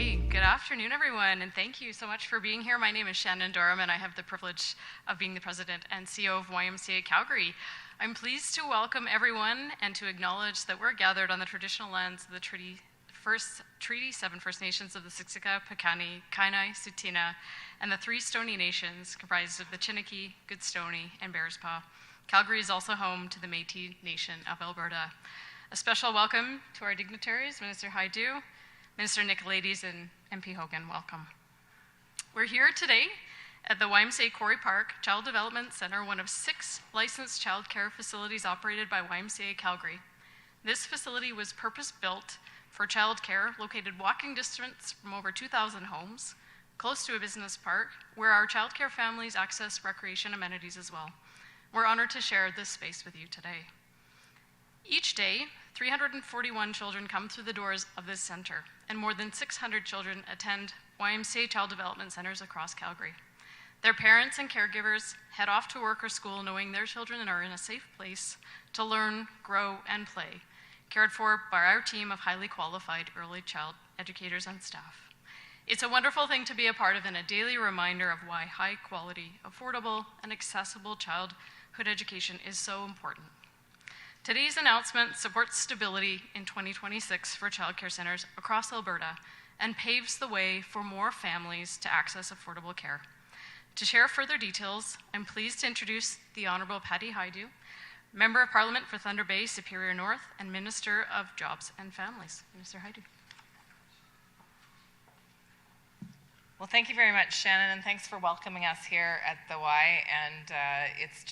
Okay, good afternoon, everyone, and thank you so much for being here. My name is Shannon Durham, and I have the privilege of being the president and CEO of YMCA Calgary. I'm pleased to welcome everyone and to acknowledge that we're gathered on the traditional lands of the Treaty 7 First Nations of the Siksika, Piikani, Kainai, Tsuut'ina, and the three Stoney Nations comprised of the Chiniki, Goodstoney, and Bearspaw. Calgary is also home to the Métis Nation of Alberta. A special welcome to our dignitaries, Minister Hajdu, Minister Nicolaides, and MP Hogan. Welcome. We're here today at the YMCA Quarry Park Child Development Centre, one of 6 licensed childcare facilities operated by YMCA Calgary. This facility was purpose-built for childcare, located walking distance from over 2,000 homes, close to a business park, where our childcare families access recreation amenities as well. We're honored to share this space with you today. Each day, 341 children come through the doors of this centre, and more than 600 children attend YMCA Child Development Centres across Calgary. Their parents and caregivers head off to work or school knowing their children are in a safe place to learn, grow, and play, cared for by our team of highly qualified early child educators and staff. It's a wonderful thing to be a part of and a daily reminder of why high quality, affordable, and accessible childhood education is so important. Today's announcement supports stability in 2026 for childcare centres across Alberta and paves the way for more families to access affordable care. To share further details, I'm pleased to introduce the Honourable Patty Hajdu, Member of Parliament for Thunder Bay, Superior North, and Minister of Jobs and Families. Minister Hajdu. Well, thank you very much, Shannon, and thanks for welcoming us here at the Y. And it's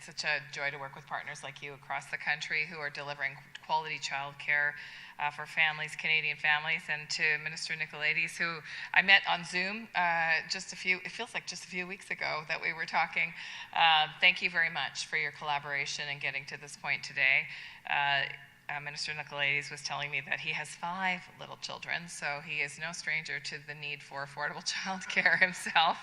such a joy to work with partners like you across the country who are delivering quality childcare for families, Canadian families, and to Minister Nicolaides, who I met on Zoom it feels like just a few weeks ago that we were talking. Thank you very much for your collaboration in getting to this point today. Minister Nicolaides was telling me that he has 5 little children, so he is no stranger to the need for affordable childcare himself.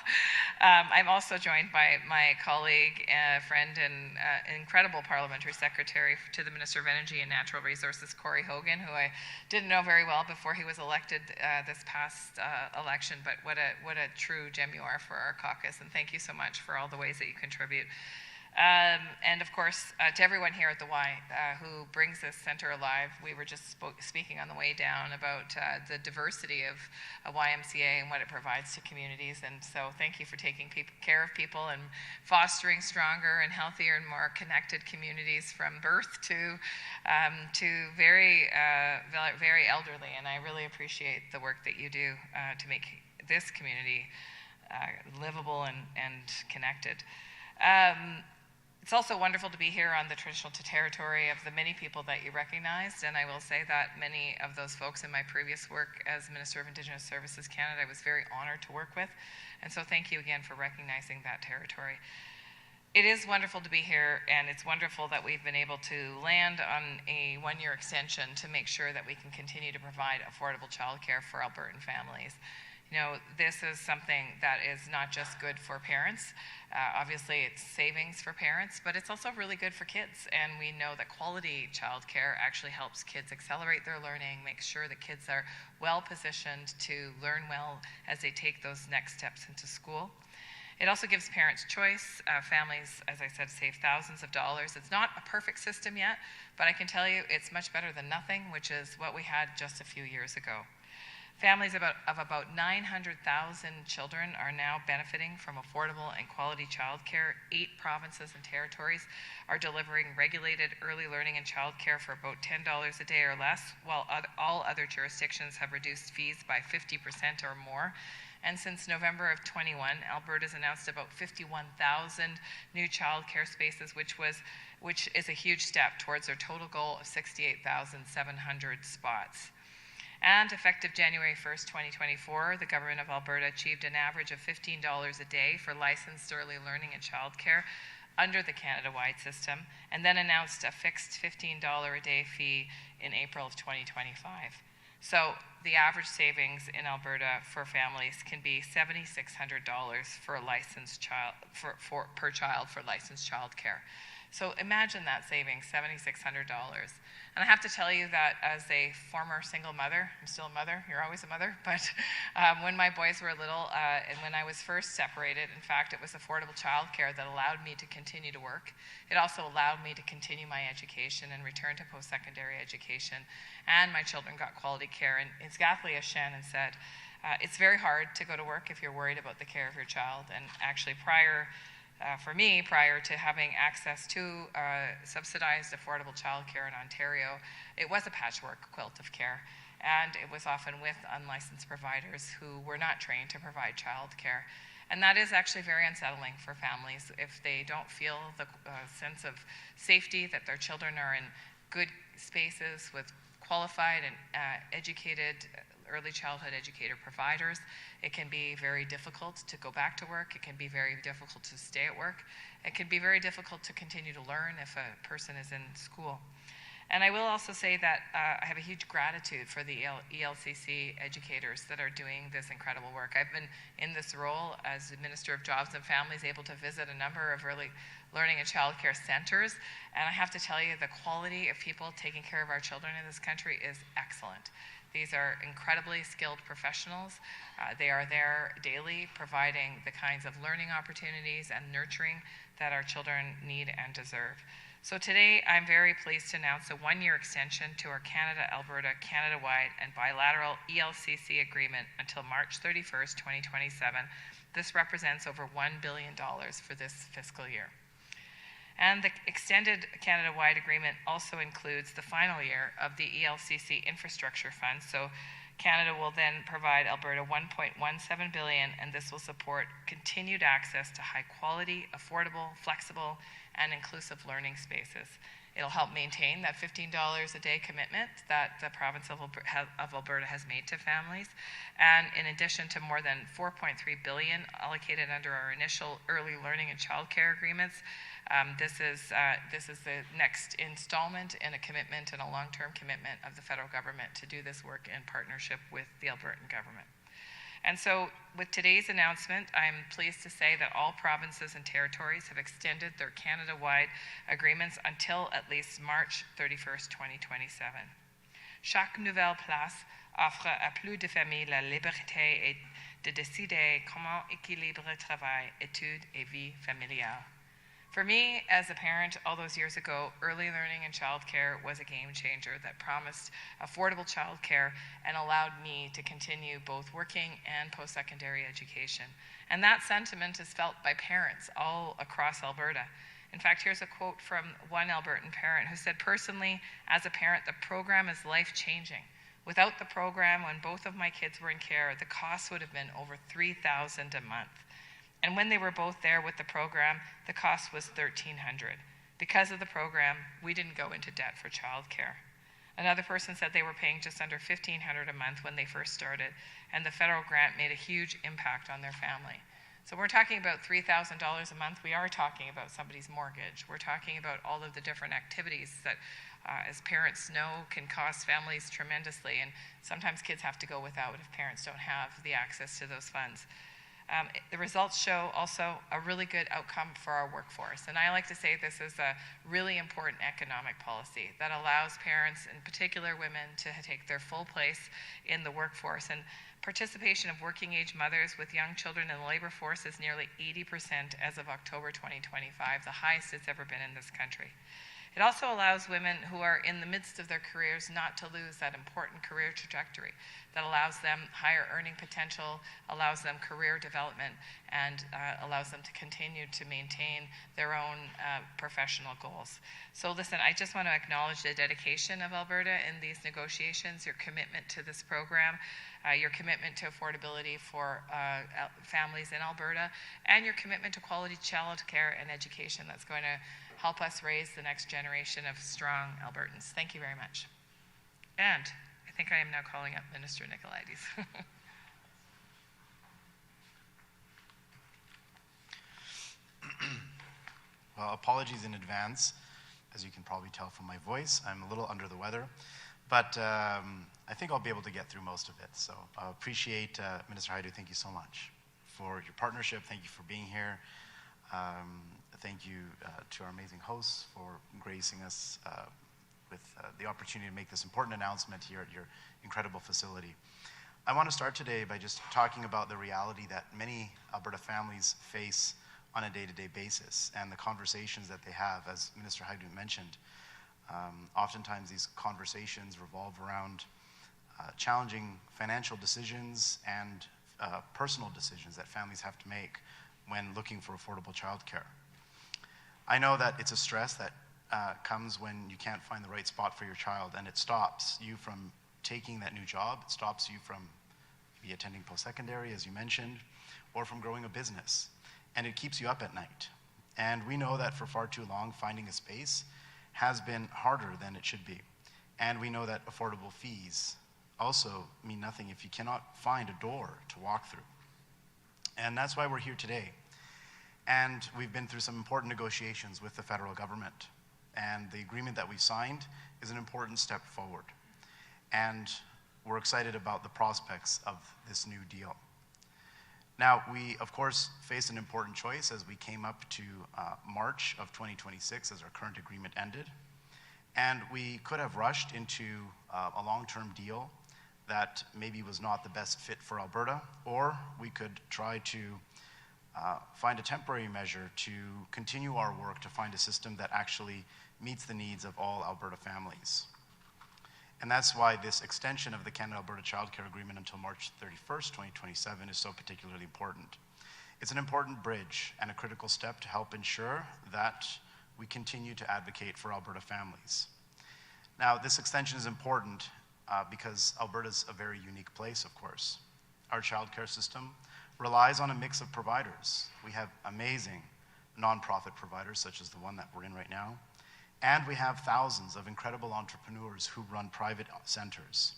I'm also joined by my colleague, friend, and incredible parliamentary secretary to the Minister of Energy and Natural Resources, Corey Hogan, who I didn't know very well before he was elected this past election, but what a true gem you are for our caucus, and thank you so much for all the ways that you contribute. And of course, to everyone here at the Y who brings this centre alive. We were just speaking on the way down about the diversity of YMCA and what it provides to communities. And so thank you for taking care of people and fostering stronger and healthier and more connected communities from birth to very, very elderly. And I really appreciate the work that you do to make this community livable and connected. It's also wonderful to be here on the traditional territory of the many people that you recognized, and I will say that many of those folks in my previous work as Minister of Indigenous Services Canada, I was very honored to work with, and so thank you again for recognizing that territory. It is wonderful to be here, and it's wonderful that we've been able to land on a 1-year extension to make sure that we can continue to provide affordable childcare for Albertan families. You know, this is something that is not just good for parents. Obviously, it's savings for parents, but it's also really good for kids. And we know that quality childcare actually helps kids accelerate their learning, make sure that kids are well positioned to learn well as they take those next steps into school. It also gives parents choice. Families, as I said, save thousands of dollars. It's not a perfect system yet, but I can tell you it's much better than nothing, which is what we had just a few years ago. Families of about 900,000 children are now benefiting from affordable and quality childcare. 8 provinces and territories are delivering regulated early learning and childcare for about $10 a day or less, while all other jurisdictions have reduced fees by 50% or more. And since November of 21, Alberta's announced about 51,000 new childcare spaces, which is a huge step towards their total goal of 68,700 spots. And effective January 1st, 2024, the Government of Alberta achieved an average of $15 a day for licensed early learning and childcare under the Canada-wide system, and then announced a fixed $15 a day fee in April of 2025. So the average savings in Alberta for families can be $7,600 for a licensed child per child for licensed childcare. So imagine that saving, $7,600. And I have to tell you that as a former single mother, I'm still a mother, you're always a mother, but when my boys were little and when I was first separated, in fact, it was affordable childcare that allowed me to continue to work. It also allowed me to continue my education and return to post-secondary education. And my children got quality care. And exactly as Shannon said, it's very hard to go to work if you're worried about the care of your child. And actually for me, prior to having access to subsidized affordable childcare in Ontario, it was a patchwork quilt of care. And it was often with unlicensed providers who were not trained to provide childcare. And that is actually very unsettling for families if they don't feel the sense of safety, that their children are in good spaces with qualified and educated early childhood educator providers. It can be very difficult to go back to work. It can be very difficult to stay at work. It can be very difficult to continue to learn if a person is in school. And I will also say that I have a huge gratitude for the ELCC educators that are doing this incredible work. I've been in this role as the Minister of Jobs and Families, able to visit a number of early learning and childcare centers, and I have to tell you the quality of people taking care of our children in this country is excellent. These are incredibly skilled professionals. They are there daily providing the kinds of learning opportunities and nurturing that our children need and deserve. So today, I'm very pleased to announce a one-year extension to our Canada-Alberta, Canada-wide and bilateral ELCC agreement until March 31st, 2027. This represents over $1 billion for this fiscal year. And the extended Canada-wide agreement also includes the final year of the ELCC infrastructure fund. So Canada will then provide Alberta $1.17 billion, and this will support continued access to high-quality, affordable, flexible, and inclusive learning spaces. It'll help maintain that $15 a day commitment that the province of Alberta has made to families. And in addition to more than $4.3 billion allocated under our initial early learning and childcare agreements, this is the next installment in a commitment and a long-term commitment of the federal government to do this work in partnership with the Albertan government. And so with today's announcement, I'm pleased to say that all provinces and territories have extended their Canada-wide agreements until at least March 31st, 2027. Chaque nouvelle place offre à plus de familles la liberté de décider comment équilibrer travail, études et vie familiale. For me, as a parent all those years ago, early learning and childcare was a game changer that promised affordable childcare and allowed me to continue both working and post-secondary education. And that sentiment is felt by parents all across Alberta. In fact, here's a quote from one Albertan parent who said, "Personally, as a parent, the program is life-changing. Without the program, when both of my kids were in care, the cost would have been over $3,000 a month. And when they were both there with the program, the cost was $1,300. Because of the program, we didn't go into debt for childcare." Another person said they were paying just under $1,500 a month when they first started, and the federal grant made a huge impact on their family. So we're talking about $3,000 a month. We are talking about somebody's mortgage. We're talking about all of the different activities that, as parents know, can cost families tremendously, and sometimes kids have to go without if parents don't have the access to those funds. The results show also a really good outcome for our workforce. And I like to say this is a really important economic policy that allows parents, in particular women, to take their full place in the workforce. And participation of working age mothers with young children in the labor force is nearly 80% as of October 2025, the highest it's ever been in this country. It also allows women who are in the midst of their careers not to lose that important career trajectory that allows them higher earning potential, allows them career development, and allows them to continue to maintain their own professional goals. So listen, I just want to acknowledge the dedication of Alberta in these negotiations, your commitment to this program, your commitment to affordability for families in Alberta, and your commitment to quality childcare and education that's going to help us raise the next generation of strong Albertans. Thank you very much. And I think I am now calling up Minister Nicolaides. Well, apologies in advance. As you can probably tell from my voice, I'm a little under the weather, but I think I'll be able to get through most of it. So I appreciate, Minister Hajdu, thank you so much for your partnership. Thank you for being here. Thank you to our amazing hosts for gracing us with the opportunity to make this important announcement here at your incredible facility. I want to start today by just talking about the reality that many Alberta families face on a day-to-day basis and the conversations that they have, as Minister Hajdu mentioned. Oftentimes these conversations revolve around challenging financial decisions and personal decisions that families have to make when looking for affordable childcare. I know that it's a stress that comes when you can't find the right spot for your child, and it stops you from taking that new job. It stops you from maybe attending post-secondary, as you mentioned, or from growing a business. And it keeps you up at night. And we know that for far too long, finding a space has been harder than it should be. And we know that affordable fees also mean nothing if you cannot find a door to walk through. And that's why we're here today. And we've been through some important negotiations with the federal government. And the agreement that we signed is an important step forward. And we're excited about the prospects of this new deal. Now, we, of course, faced an important choice as we came up to March of 2026 as our current agreement ended. And we could have rushed into a long-term deal that maybe was not the best fit for Alberta, or we could try to find a temporary measure to continue our work to find a system that actually meets the needs of all Alberta families. And that's why this extension of the Canada-Alberta Childcare Agreement until March 31st, 2027 is so particularly important. It's an important bridge and a critical step to help ensure that we continue to advocate for Alberta families. Now, this extension is important because Alberta's a very unique place, of course. Our childcare system relies on a mix of providers. We have amazing nonprofit providers, such as the one that we're in right now. And we have thousands of incredible entrepreneurs who run private centers.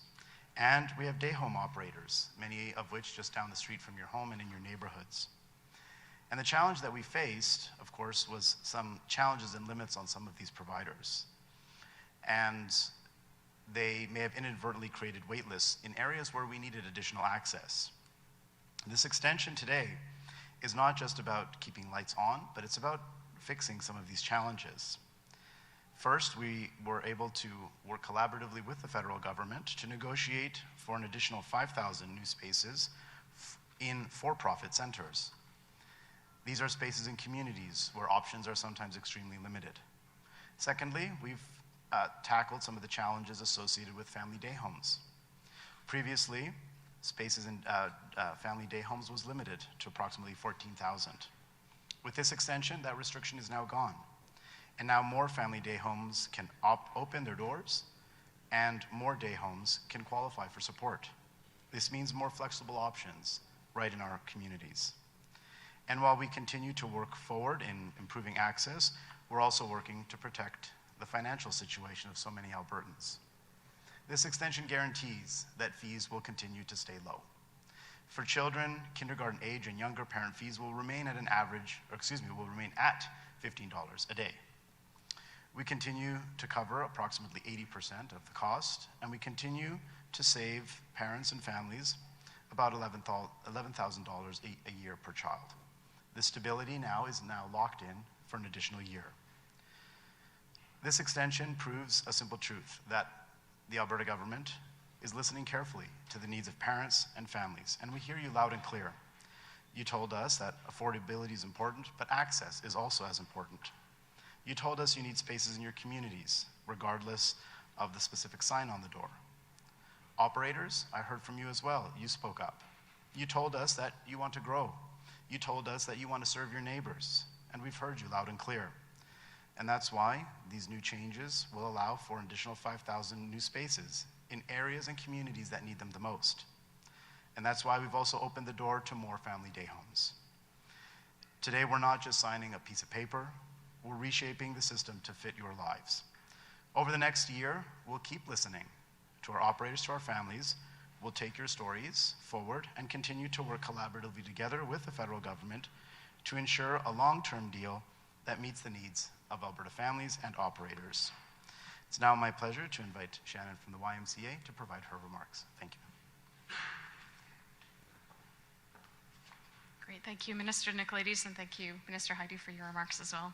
And we have day home operators, many of which just down the street from your home and in your neighborhoods. And the challenge that we faced, of course, was some challenges and limits on some of these providers. And they may have inadvertently created wait lists in areas where we needed additional access. This extension today is not just about keeping lights on, but it's about fixing some of these challenges. First, we were able to work collaboratively with the federal government to negotiate for an additional 5,000 new spaces in for-profit centers. These are spaces in communities where options are sometimes extremely limited. Secondly, we've tackled some of the challenges associated with family day homes. Previously, spaces in family day homes was limited to approximately 14,000. With this extension, that restriction is now gone. And now more family day homes can open their doors, and more day homes can qualify for support. This means more flexible options right in our communities. And while we continue to work forward in improving access, we're also working to protect the financial situation of so many Albertans. This extension guarantees that fees will continue to stay low. For children, kindergarten age and younger, parent fees will remain at will remain at $15 a day. We continue to cover approximately 80% of the cost, and we continue to save parents and families about $11,000 a year per child. This stability is now locked in for an additional year. This extension proves a simple truth, that the Alberta government is listening carefully to the needs of parents and families, and we hear you loud and clear. You told us that affordability is important, but access is also as important. You told us you need spaces in your communities, regardless of the specific sign on the door. Operators, I heard from you as well. You spoke up. You told us that you want to grow. You told us that you want to serve your neighbors, and we've heard you loud and clear. And that's why these new changes will allow for an additional 5,000 new spaces in areas and communities that need them the most. And that's why we've also opened the door to more family day homes. Today, we're not just signing a piece of paper, we're reshaping the system to fit your lives. Over the next year, we'll keep listening to our operators, to our families. We'll take your stories forward and continue to work collaboratively together with the federal government to ensure a long-term deal that meets the needs of Alberta families and operators. It's now my pleasure to invite Shannon from the YMCA to provide her remarks. Thank you. Great, Thank you, Minister Nicolaides, and thank you, Minister Hajdu, for your remarks as well.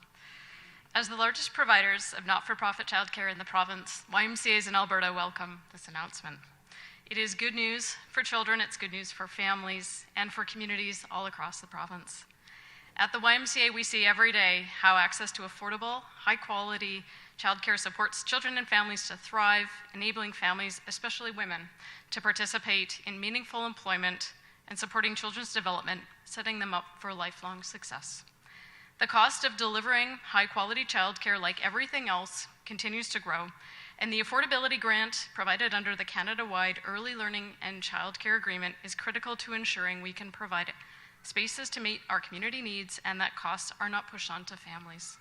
As the largest providers of not-for-profit childcare in the province, YMCAs in Alberta welcome this announcement. It is good news for children, it's good news for families, and for communities all across the province. At the YMCA, we see every day how access to affordable, high-quality childcare supports children and families to thrive, enabling families, especially women, to participate in meaningful employment and supporting children's development, setting them up for lifelong success. The cost of delivering high-quality childcare, like everything else, continues to grow, and the affordability grant provided under the Canada-wide Early Learning and Childcare Agreement is critical to ensuring we can provide spaces to meet our community needs and that costs are not pushed onto families.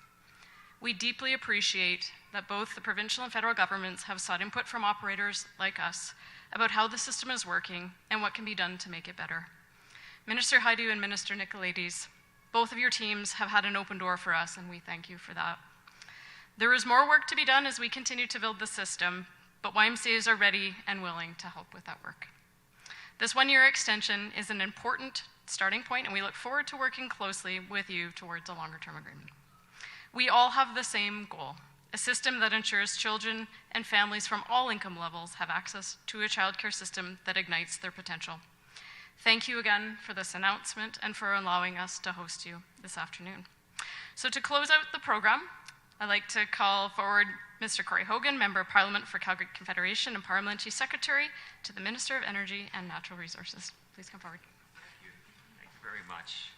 We deeply appreciate that both the provincial and federal governments have sought input from operators like us about how the system is working and what can be done to make it better. Minister Hajdu and Minister Nicolaides, both of your teams have had an open door for us, and we thank you for that. There is more work to be done as we continue to build the system, but YMCAs are ready and willing to help with that work. This one-year extension is an important starting point, and we look forward to working closely with you towards a longer-term agreement. We all have the same goal, a system that ensures children and families from all income levels have access to a childcare system that ignites their potential. Thank you again for this announcement and for allowing us to host you this afternoon. So to close out the program, I'd like to call forward Mr. Corey Hogan, Member of Parliament for Calgary Confederation and Parliamentary Secretary to the Minister of Energy and Natural Resources. Please come forward. Thank you very much.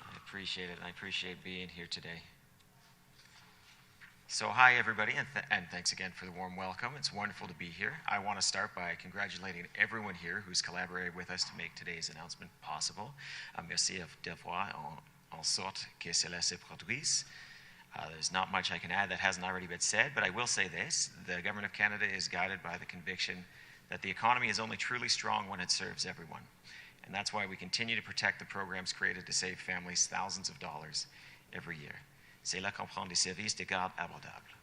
I appreciate it. I appreciate being here today. So hi, everybody, and thanks again for the warm welcome. It's wonderful to be here. I want to start by congratulating everyone here who's collaborated with us to make today's announcement possible. Merci d'avoir en sorte que cela se produise. There's not much I can add that hasn't already been said, but I will say this. The Government of Canada is guided by the conviction that the economy is only truly strong when it serves everyone. And that's why we continue to protect the programs created to save families thousands of dollars every year. C'est là qu'on prend des services de garde abordables.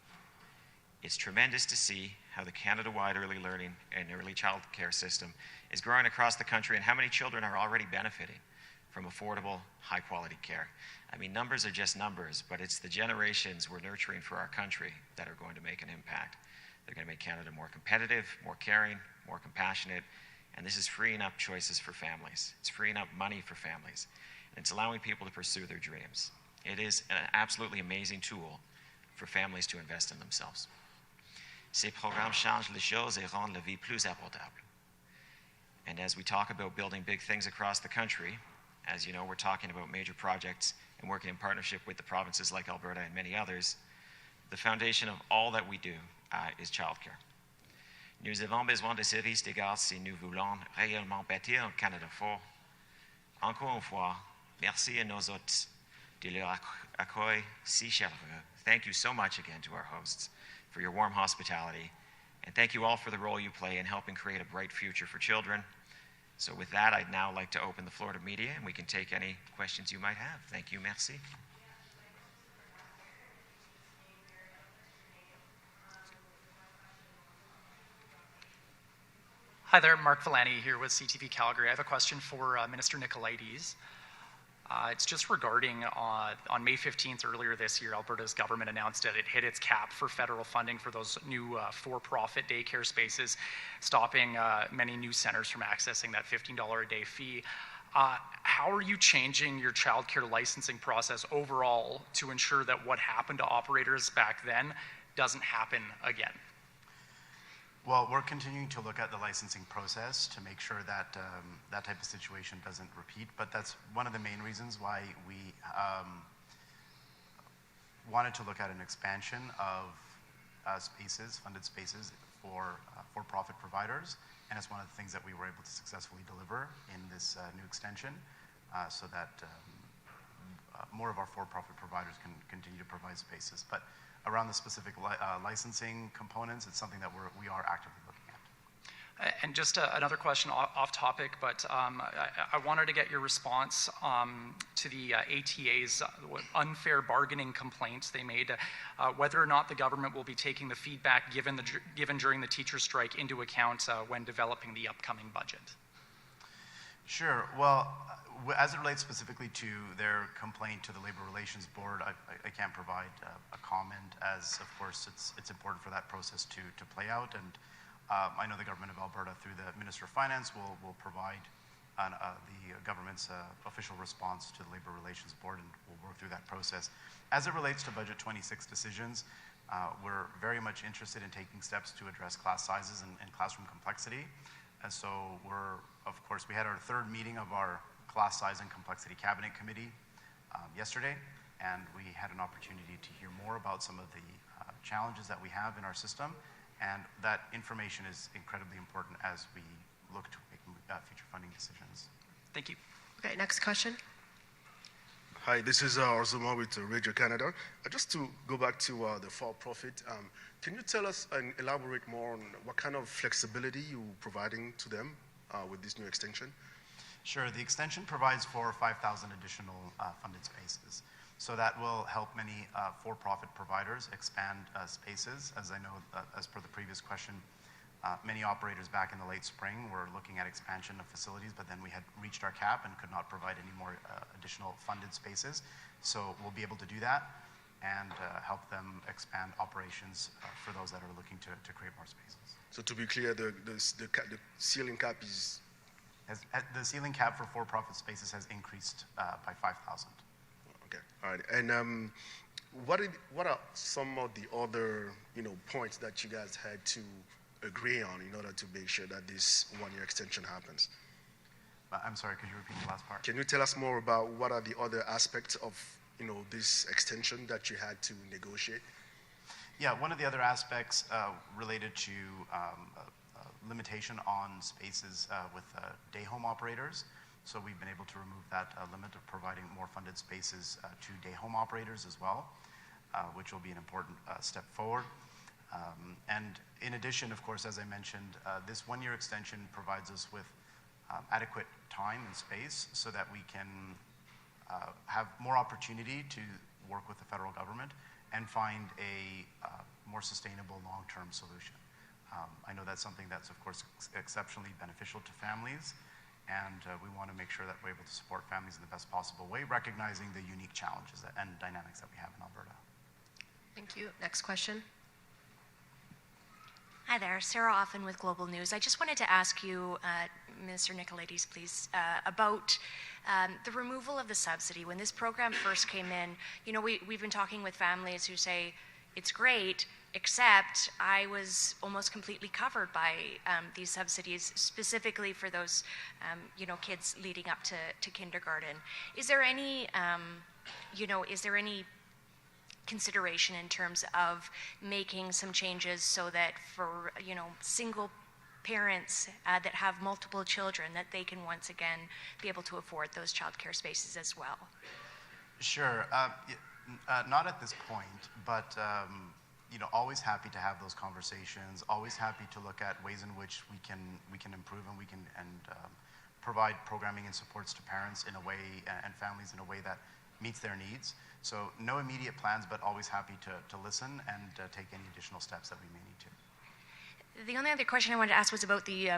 It's tremendous to see how the Canada-wide early learning and early child care system is growing across the country and how many children are already benefiting from affordable, high-quality care. I mean, numbers are just numbers, but it's the generations we're nurturing for our country that are going to make an impact. They're going to make Canada more competitive, more caring, more compassionate, and this is freeing up choices for families. It's freeing up money for families, and it's allowing people to pursue their dreams. It is an absolutely amazing tool for families to invest in themselves. Ces programmes changent les choses et rendent la vie plus abordable. And as we talk about building big things across the country, as you know, we're talking about major projects and working in partnership with the provinces like Alberta and many others. The foundation of all that we do is childcare. Nous avons besoin de services de garde si nous voulons réellement bâtir un Canada fort. Encore une fois, merci à nos hôtes de leur accueil si chaleureux. Thank you so much again to our hosts for your warm hospitality, and thank you all for the role you play in helping create a bright future for children. So with that, I'd now like to open the floor to media, and we can take any questions you might have. Thank you, merci. Hi there, Mark Villani here with CTV Calgary. I have a question for Minister Nicolaides. It's just regarding on May 15th earlier this year, Alberta's government announced that it hit its cap for federal funding for those new for-profit daycare spaces, stopping many new centers from accessing that $15 a day fee. How are you changing your childcare licensing process overall to ensure that what happened to operators back then doesn't happen again? Well, we're continuing to look at the licensing process to make sure that that type of situation doesn't repeat, but that's one of the main reasons why we wanted to look at an expansion of spaces, funded spaces for-profit providers, and it's one of the things that we were able to successfully deliver in this new extension so that more of our for-profit providers can continue to provide spaces. But around the specific licensing components, it's something that we are actively looking at. And just another question off topic, but I wanted to get your response to the ATA's unfair bargaining complaints they made, whether or not the government will be taking the feedback given during the teacher strike into account when developing the upcoming budget. Sure. Well, as it relates specifically to their complaint to the Labor Relations Board, I can't provide a comment, as of course it's important for that process to play out. And I know the government of Alberta, through the Minister of Finance, will provide the government's official response to the Labor Relations Board, and we'll work through that process. As it relates to Budget 26 decisions, we're very much interested in taking steps to address class sizes and classroom complexity. And so we had our third meeting of our Class Size and Complexity Cabinet Committee yesterday, and we had an opportunity to hear more about some of the challenges that we have in our system, and that information is incredibly important as we look to make future funding decisions. Thank you. Okay, next question. Hi, this is Arzuma with Radio Canada. Just to go back to the for-profit, can you tell us and elaborate more on what kind of flexibility you're providing to them with this new extension? Sure. The extension provides for 5,000 additional funded spaces. So that will help many for-profit providers expand spaces. As I know, as per the previous question, many operators back in the late spring were looking at expansion of facilities, but then we had reached our cap and could not provide any more additional funded spaces. So we'll be able to do that and help them expand operations for those that are looking to create more spaces. So to be clear, the ceiling cap is... The ceiling cap for for-profit spaces has increased by 5,000. Okay, all right. And what are some of the other points that you guys had to agree on in order to make sure that this one-year extension happens? I'm sorry, could you repeat the last part? Can you tell us more about what are the other aspects of this extension that you had to negotiate? Yeah, one of the other aspects related to limitation on spaces with day home operators. So we've been able to remove that limit of providing more funded spaces to day home operators as well, which will be an important step forward. And in addition, of course, as I mentioned, this one-year extension provides us with adequate time and space so that we can have more opportunity to work with the federal government and find a more sustainable long-term solution. I know that's something that's, of course, exceptionally beneficial to families, and we want to make sure that we're able to support families in the best possible way, recognizing the unique challenges and dynamics that we have in Alberta. Thank you. Next question. Hi there, Sarah Offen with Global News. I just wanted to ask you, Minister Nicolaides, please, about the removal of the subsidy. When this program first came in, we've been talking with families who say, it's great, except I was almost completely covered by these subsidies, specifically for those, kids leading up to kindergarten. Is there any, consideration in terms of making some changes so that for single parents that have multiple children, that they can once again be able to afford those childcare spaces as well? Sure. Not at this point, but always happy to have those conversations. Always happy to look at ways in which we can improve and we can provide programming and supports to parents in a way and families in a way that meets their needs. So no immediate plans, but always happy to listen and take any additional steps that we may need to. The only other question I wanted to ask was about the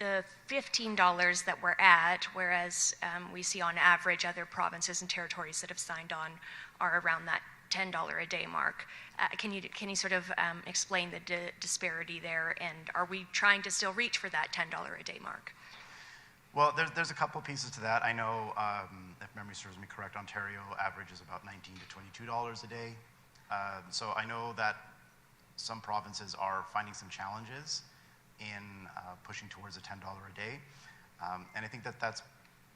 $15 that we're at, whereas we see on average other provinces and territories that have signed on are around that $10 a day mark. Can you sort of explain the disparity there, and are we trying to still reach for that $10 a day mark? Well, there's a couple pieces to that. I know, if memory serves me correct, Ontario averages about $19 to $22 a day. So I know that some provinces are finding some challenges in pushing towards a $10 a day. And I think that's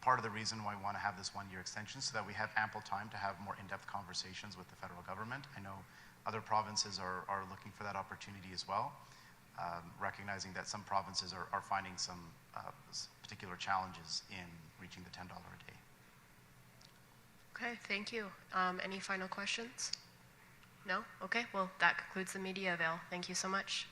part of the reason why we want to have this one-year extension, so that we have ample time to have more in-depth conversations with the federal government. I know other provinces are looking for that opportunity as well, recognizing that some provinces are finding some particular challenges in reaching the $10 a day. Okay, thank you. Any final questions? No? Okay, well, that concludes the media avail. Thank you so much.